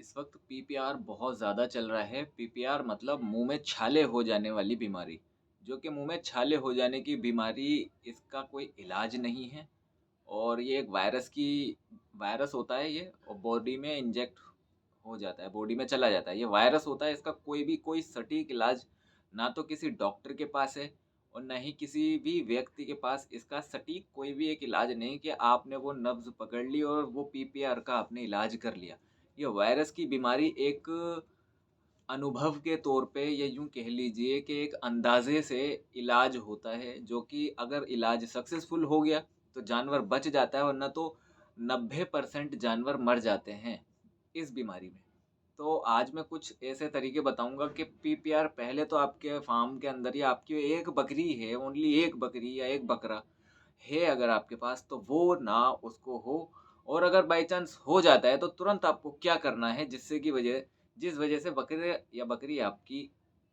इस वक्त पीपीआर बहुत ज़्यादा चल रहा है। पीपीआर मतलब मुंह में छाले हो जाने वाली बीमारी, जो कि मुंह में छाले हो जाने की बीमारी, इसका कोई इलाज नहीं है। और ये एक वायरस होता है ये, और बॉडी में इंजेक्ट हो जाता है, बॉडी में चला जाता है। ये वायरस होता है, इसका कोई सटीक इलाज ना तो किसी डॉक्टर के पास है और ना ही किसी भी व्यक्ति के पास इसका सटीक कोई भी एक इलाज नहीं कि आपने वो नब्ज़ पकड़ ली और वो पीपीआर का आपने इलाज कर लिया। ये वायरस की बीमारी एक अनुभव के तौर पे, या यूँ कह लीजिए कि एक अंदाज़े से इलाज होता है, जो कि अगर इलाज सक्सेसफुल हो गया तो जानवर बच जाता है, वरना तो 90% जानवर मर जाते हैं इस बीमारी में। तो आज मैं कुछ ऐसे तरीके बताऊँगा कि पीपीआर पहले तो आपके फ़ार्म के अंदर या आपकी एक बकरी है, ओनली एक बकरी या एक बकरा है अगर आपके पास, तो वो ना उसको हो। और अगर बाय चांस हो जाता है तो तुरंत आपको क्या करना है, जिस वजह से बकरे या बकरी आपकी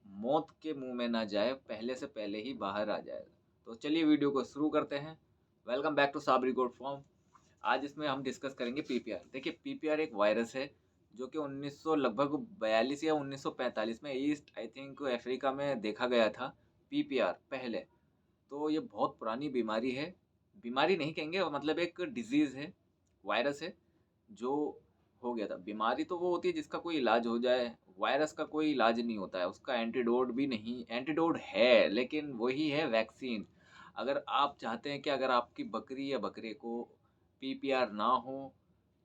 मौत के मुँह में ना जाए, पहले से पहले ही बाहर आ जाएगा। तो चलिए वीडियो को शुरू करते हैं। Welcome back to Sabri goat farm. आज इसमें हम डिस्कस करेंगे पीपीआर। देखिए, पीपीआर एक वायरस है जो कि 1900 लगभग 42 या 1945 में ईस्ट आई थिंक अफ्रीका में देखा गया था। पीपीआर पहले तो ये बहुत पुरानी बीमारी है। बीमारी नहीं कहेंगे, मतलब एक डिज़ीज़ है, वायरस है जो हो गया था। बीमारी तो वो होती है जिसका कोई इलाज हो जाए, वायरस का कोई इलाज नहीं होता है, उसका एंटीडोट भी नहीं, एंटीडोट है लेकिन वही है वैक्सीन। अगर आप चाहते हैं कि अगर आपकी बकरी या बकरे को पीपीआर ना हो,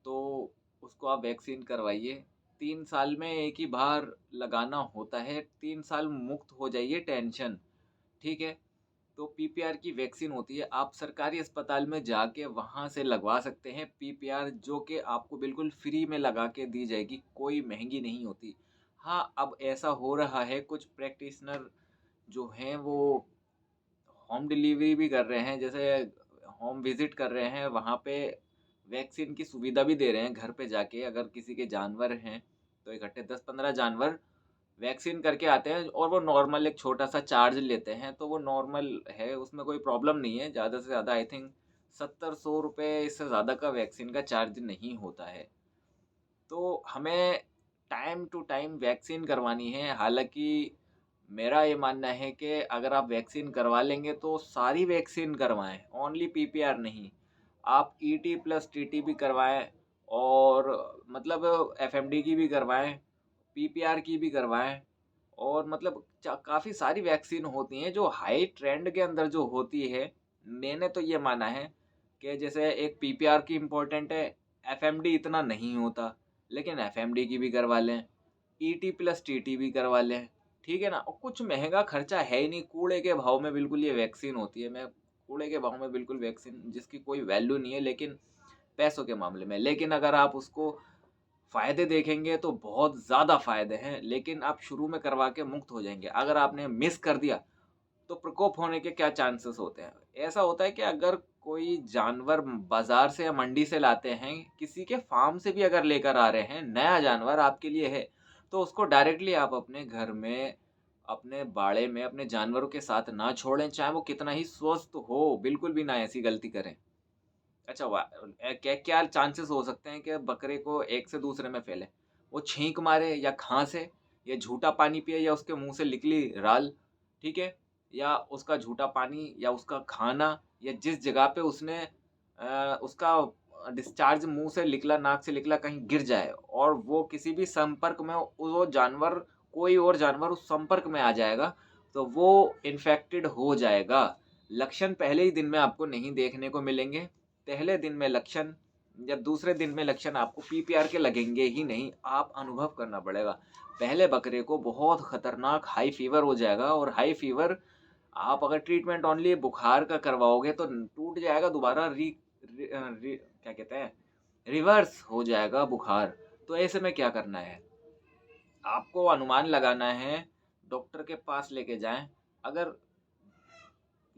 तो उसको आप वैक्सीन करवाइए। 3 साल में एक ही बार लगाना होता है, 3 साल मुक्त हो जाइए टेंशन, ठीक है? तो पीपीआर की वैक्सीन होती है, आप सरकारी अस्पताल में जाके वहाँ से लगवा सकते हैं पीपीआर, जो कि आपको बिल्कुल फ्री में लगा के दी जाएगी, कोई महँगी नहीं होती। हाँ, अब ऐसा हो रहा है, कुछ प्रैक्टिशनर जो हैं वो होम डिलीवरी भी कर रहे हैं, जैसे होम विज़िट कर रहे हैं, वहाँ पे वैक्सीन की सुविधा भी दे रहे हैं घर पे जाके। अगर किसी के जानवर हैं, तो इकट्ठे 10-15 जानवर वैक्सीन करके आते हैं और वो नॉर्मल एक छोटा-सा चार्ज लेते हैं, तो वो नॉर्मल है, उसमें कोई प्रॉब्लम नहीं है। ज़्यादा से ज़्यादा आई थिंक 70-100 रुपए, इससे ज़्यादा का वैक्सीन का चार्ज नहीं होता है। तो हमें टाइम टू टाइम वैक्सीन करवानी है। हालाँकि मेरा ये मानना है कि अगर आप वैक्सीन करवा लेंगे तो सारी वैक्सीन करवाएँ, ओनली पीपीआर नहीं। आप ईटी प्लस टीटी भी करवाएँ, और मतलब एफएमडी की भी करवाएँ, पीपीआर की भी करवाएँ, और मतलब च काफ़ी सारी वैक्सीन होती हैं जो हाई ट्रेंड के अंदर जो होती है। मैंने तो ये माना है कि जैसे एक पीपीआर की इम्पोर्टेंट है, एफएमडी इतना नहीं होता, लेकिन एफएमडी की भी करवा लें, ईटी प्लस टीटी भी करवा लें, ठीक है ना? और कुछ महँगा खर्चा है ही नहीं, कूड़े के भाव में बिल्कुल ये वैक्सीन होती है। मैं कूड़े के भाव में बिल्कुल वैक्सीन, जिसकी कोई वैल्यू नहीं है, लेकिन पैसों के मामले में। लेकिन अगर आप उसको फ़ायदे देखेंगे तो बहुत ज़्यादा फ़ायदे हैं, लेकिन आप शुरू में करवा के मुक्त हो जाएँगे। अगर आपने मिस कर दिया, तो प्रकोप होने के क्या चांसेस होते हैं? ऐसा होता है कि अगर कोई जानवर बाज़ार से या मंडी से लाते हैं, किसी के फ़ार्म से भी अगर लेकर आ रहे हैं, नया जानवर आपके लिए है, तो उसको डायरेक्टली आप अपने घर में, अपने बाड़े में, अपने जानवरों के साथ ना छोड़ें, चाहे वो कितना ही स्वस्थ हो, बिल्कुल भी ना ऐसी गलती करें। अच्छा, क्या क्या चांसेस हो सकते हैं कि बकरे को एक से दूसरे में फैले? वो छींक मारे या खाँसे, या झूठा पानी पिए, या उसके मुँह से निकली राल, ठीक है? या उसका झूठा पानी, या उसका खाना, या जिस जगह पे उसने उसका डिस्चार्ज मुँह से निकला, नाक से निकला, कहीं गिर जाए और वो किसी भी संपर्क में, वो जानवर, कोई और जानवर उस संपर्क में आ जाएगा, तो वो इन्फेक्टेड हो जाएगा। लक्षण पहले ही दिन में आपको नहीं देखने को मिलेंगे। पहले दिन में लक्षण या दूसरे दिन में लक्षण आपको पीपीआर के लगेंगे ही नहीं, आप अनुभव करना पड़ेगा। पहले बकरे को बहुत खतरनाक हाई फ़ीवर हो जाएगा, और हाई फ़ीवर आप अगर ट्रीटमेंट ओनली बुखार का करवाओगे तो टूट जाएगा, दोबारा क्या कहते हैं, रिवर्स हो जाएगा बुखार। तो ऐसे में क्या करना है? आपको अनुमान लगाना है, डॉक्टर के पास लेके जाएँ। अगर,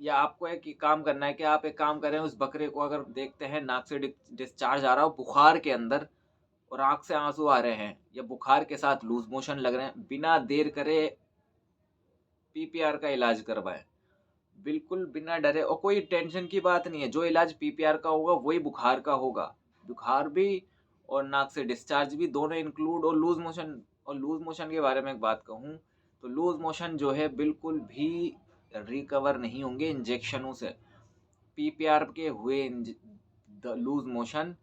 या आपको एक ही काम करना है कि आप एक काम करें, उस बकरे को अगर देखते हैं नाक से डिस्चार्ज आ रहा हो बुखार के अंदर, और आँख से आँसू आ रहे हैं, या बुखार के साथ लूज़ मोशन लग रहे हैं, बिना देर करे पीपीआर का इलाज करवाएँ। बिल्कुल बिना डरे, और कोई टेंशन की बात नहीं है, जो इलाज पीपीआर का होगा वही बुखार का होगा। बुखार भी और नाक से डिस्चार्ज भी दोनों इंक्लूड, और लूज मोशन के बारे में एक बात कहूँ तो लूज मोशन जो है बिल्कुल भी रिकवर नहीं होंगे इंजेक्शनों से। पीपीआर के हुए लूज मोशन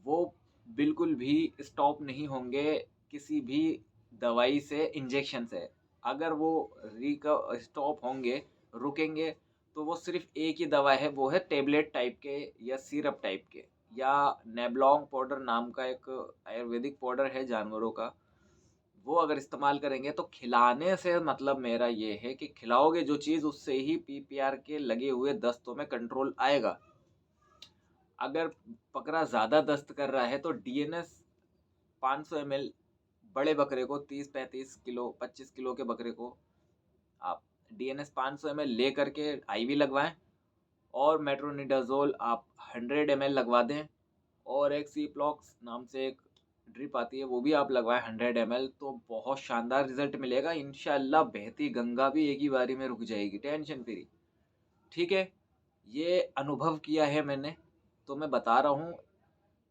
वो बिल्कुल भी स्टॉप नहीं होंगे किसी भी दवाई से, इंजेक्शन से। अगर वो स्टॉप होंगे, रुकेंगे, तो वो सिर्फ एक ही दवा है, वो है टेबलेट टाइप के या सिरप टाइप के, या नेबलॉन्ग पाउडर नाम का एक आयुर्वेदिक पाउडर है जानवरों का। वो अगर इस्तेमाल करेंगे तो खिलाने से मतलब मेरा ये है कि खिलाओगे जो चीज़ उससे ही पीपीआर के लगे हुए दस्तों में कंट्रोल आएगा। अगर बकरा ज़्यादा दस्त कर रहा है तो डीएनएस 500 ml बड़े बकरे को, 30-35 किलो 25 किलो के बकरे को आप डीएनएस 500 ml ले करके आईवी लगवाएं, और मेट्रोनिडाजोल आप 100 ml लगवा दें, और एक सीप्लॉक्स नाम से एक ड्रिप आती है वो भी आप लगवाएं 100 ml, तो बहुत शानदार रिजल्ट मिलेगा इंशाल्लाह। बहती गंगा भी एक ही बारी में रुक जाएगी, टेंशन फ्री। ठीक है, ये अनुभव किया है मैंने, तो मैं बता रहा हूँ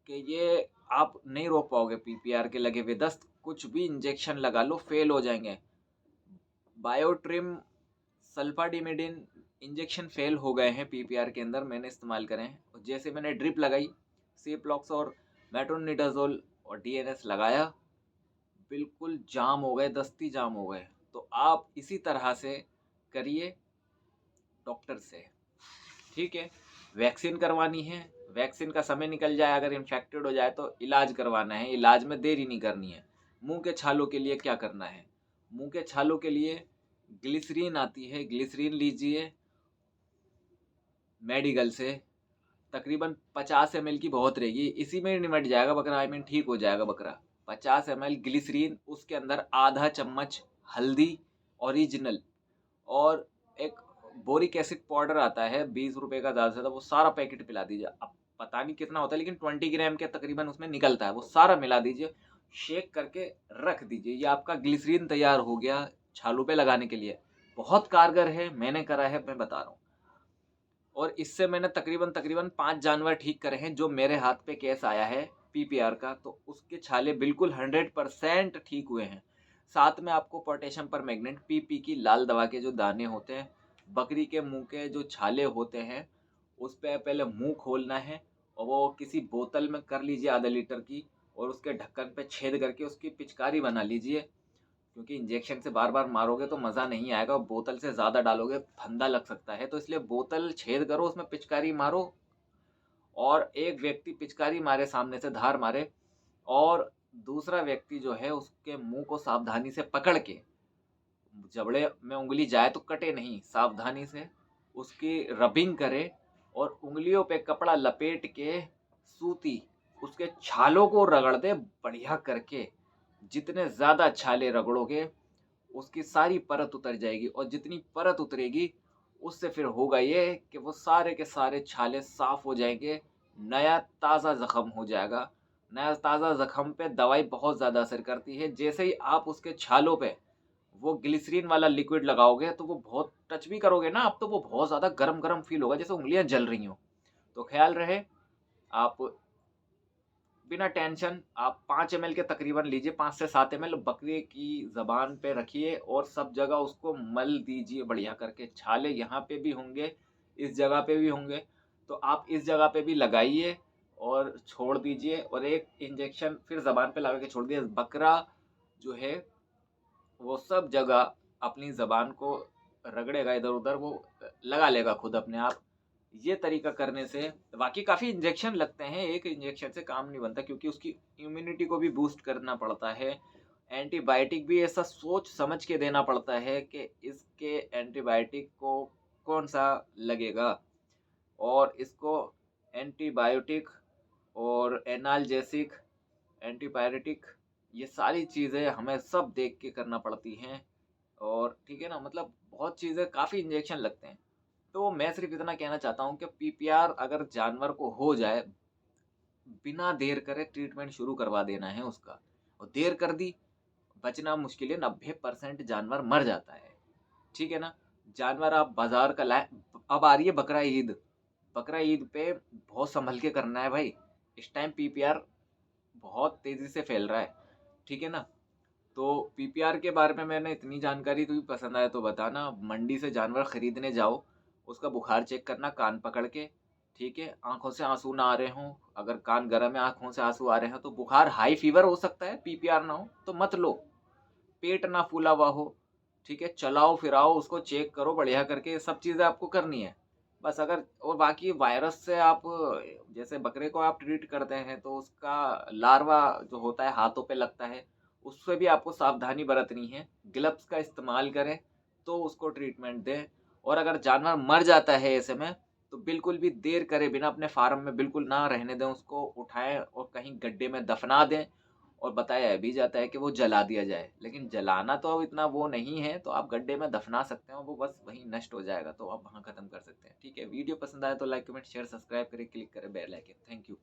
कि ये आप नहीं रोक पाओगे पीपीआर के लगे हुए दस्त। कुछ भी इंजेक्शन लगा लो फेल हो जाएंगे। बायोट्रिम, सल्फाडिमिडिन इंजेक्शन फेल हो गए हैं पीपीआर के अंदर, मैंने इस्तेमाल करे हैं। जैसे मैंने ड्रिप लगाई, सीप्लॉक्स और मेट्रोनिडाजोल और डीएनएस लगाया, बिल्कुल जाम हो गए, दस्ती जाम हो गए। तो आप इसी तरह से करिए डॉक्टर से। ठीक है, वैक्सीन करवानी है, वैक्सीन का समय निकल जाए, अगर इन्फेक्टेड हो जाए तो इलाज करवाना है, इलाज में देरी नहीं करनी है। मुंह के छालों के लिए क्या करना है, मुंह के छालों के लिए ग्लिसरीन आती है, ग्लिसरीन लीजिए मेडिकल से, तकरीबन 50 ml की बहुत रहेगी, इसी में निमट जाएगा बकरा, आई मीन ठीक हो जाएगा बकरा। 50 ml ग्लिसरीन, उसके अंदर आधा चम्मच हल्दी ओरिजिनल, और एक बोरिक एसिड पाउडर आता है 20 रुपए का, ज़्यादा से ज़्यादा वो सारा पैकेट पिला दीजिए। अब पता नहीं कितना होता है लेकिन 20 ग्राम के तकरीबन उसमें निकलता है, वो सारा मिला दीजिए, शेक करके रख दीजिए। ये आपका ग्लिसरीन तैयार हो गया छालों पे लगाने के लिए। बहुत कारगर है, मैंने करा है, मैं बता रहा हूँ। और इससे मैंने तकरीबन तकरीबन 5 जानवर ठीक करे हैं। जो मेरे हाथ पे केस आया है पीपीआर का, तो उसके छाले बिल्कुल 100% ठीक हुए हैं। साथ में आपको पोटेशियम परमैंगनेट पीपी की लाल दवा के जो दाने होते हैं, बकरी के मुंह के जो छाले होते हैं उस पे पहले मुंह खोलना है, और वो किसी बोतल में कर लीजिए आधा लीटर की, और उसके ढक्कन पे छेद करके उसकी पिचकारी बना लीजिए। क्योंकि इंजेक्शन से बार बार मारोगे तो मज़ा नहीं आएगा, बोतल से ज़्यादा डालोगे फंदा लग सकता है, तो इसलिए बोतल छेद करो, उसमें पिचकारी मारो, और एक व्यक्ति पिचकारी मारे सामने से धार मारे, और दूसरा व्यक्ति जो है उसके मुंह को सावधानी से पकड़ के, जबड़े में उंगली जाए तो कटे नहीं, सावधानी से उसकी रबिंग करे, और उंगलियों पे कपड़ा लपेट के सूती उसके छालों को रगड़ दे बढ़िया करके। जितने ज़्यादा छाले रगड़ोगे उसकी सारी परत उतर जाएगी, और जितनी परत उतरेगी उससे फिर होगा ये कि वो सारे के सारे छाले साफ हो जाएंगे, नया ताज़ा ज़ख्म हो जाएगा। नया ताज़ा ज़ख्म पे दवाई बहुत ज़्यादा असर करती है। जैसे ही आप उसके छालों पे वो ग्लिसरीन वाला लिक्विड लगाओगे तो वो बहुत, टच भी करोगे ना आप, तो वो बहुत ज़्यादा गरम गरम फील होगा, जैसे उंगलियां जल रही हों। तो ख्याल रहे, आप बिना टेंशन आप 5 ml के तकरीबन लीजिए, 5 से 7 ml बकरे की ज़बान पे रखिए, और सब जगह उसको मल दीजिए बढ़िया करके। छाले यहाँ पे भी होंगे, इस जगह पे भी होंगे, तो आप इस जगह पे भी लगाइए और छोड़ दीजिए, और एक इंजेक्शन फिर ज़बान पे लगा के छोड़ दिए। बकरा जो है वो सब जगह अपनी ज़बान को रगड़ेगा, इधर उधर वो लगा लेगा खुद अपने आप। ये तरीका करने से बाकी काफ़ी इंजेक्शन लगते हैं, एक इंजेक्शन से काम नहीं बनता, क्योंकि उसकी इम्यूनिटी को भी बूस्ट करना पड़ता है। एंटीबायोटिक भी ऐसा सोच समझ के देना पड़ता है कि इसके एंटीबायोटिक को कौन सा लगेगा, और इसको एंटीबायोटिक और एनाल्जेसिक, एंटीपायरेटिक, ये सारी चीज़ें हमें सब देख के करना पड़ती हैं। और ठीक है ना, मतलब बहुत चीज़ें, काफ़ी इंजेक्शन लगते हैं। तो मैं सिर्फ इतना कहना चाहता हूँ कि पीपीआर अगर जानवर को हो जाए, बिना देर करे ट्रीटमेंट शुरू करवा देना है उसका। और देर कर दी, बचना मुश्किल है, 90% जानवर मर जाता है। ठीक है ना, जानवर आप बाजार का लाए। अब आ रही है बकरा ईद, बकरा ईद पे बहुत संभल के करना है भाई। इस टाइम पीपीआर बहुत तेज़ी से फैल रहा है, ठीक है ना? तो पीपीआर के बारे में मैंने इतनी जानकारी, तुम्हें पसंद आए तो बताना। मंडी से जानवर खरीदने जाओ, उसका बुखार चेक करना कान पकड़ के, ठीक है? आँखों से आँसू ना आ रहे हों, अगर कान गर्म है, आँखों से आँसू आ रहे हैं तो बुखार हाई फीवर हो सकता है, पीपीआर ना हो तो मत लो। पेट ना फूला हुआ हो, ठीक है? चलाओ-फिराओ, उसको चेक करो बढ़िया करके, ये सब चीज़ें आपको करनी है। बस अगर और बाकी वायरस से आप जैसे बकरे को आप ट्रीट करते हैं तो उसका लार्वा जो होता है हाथों पे लगता है, उससे भी आपको सावधानी बरतनी है। ग्लव्स का इस्तेमाल करें तो उसको ट्रीटमेंट दें और अगर जानवर मर जाता है ऐसे में तो बिल्कुल भी देर करे बिना अपने फार्म में बिल्कुल ना रहने दें, उसको उठाएँ और कहीं गड्ढे में दफना दें। और बताया भी जाता है कि वो जला दिया जाए, लेकिन जलाना तो अब इतना वो नहीं है, तो आप गड्ढे में दफना सकते हैं, वो बस वहीं नष्ट हो जाएगा, तो आप वहाँ खत्म कर सकते हैं। ठीक है, वीडियो पसंद आया तो लाइक, कमेंट, शेयर, सब्सक्राइब करें, क्लिक करें बेल आइकन। Thank you.